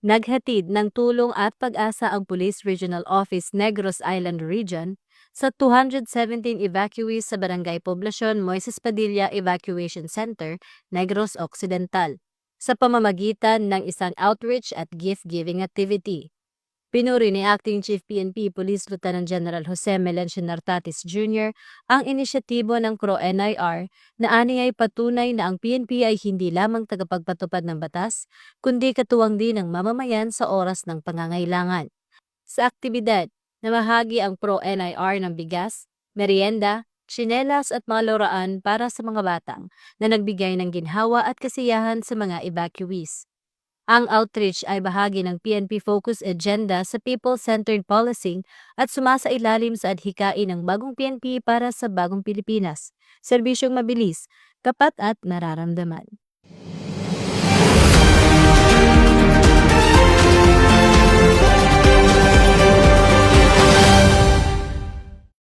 Naghatid ng tulong at pag-asa ang Police Regional Office Negros Island Region sa 217 evacuees sa Barangay Poblacion Moises Padilla Evacuation Center, Negros Occidental, sa pamamagitan ng isang outreach at gift-giving activity. Pinuri ni Acting Chief PNP Police Lieutenant General Jose Melencio Nartatis Jr. ang inisyatibo ng CRO-NIR na ani ay patunay na ang PNP ay hindi lamang tagapagpatupad ng batas, kundi katuwang din ng mamamayan sa oras ng pangangailangan. Sa aktibidad, namahagi ang PRO-NIR ng bigas, merienda, tsinelas at mga loraan para sa mga batang na nagbigay ng ginhawa at kasiyahan sa mga evacuees. Ang outreach ay bahagi ng PNP Focus Agenda sa People-Centered Policing at sumasailalim sa adhikain ng bagong PNP para sa bagong Pilipinas. Serbisyong mabilis, tapat at nararamdaman.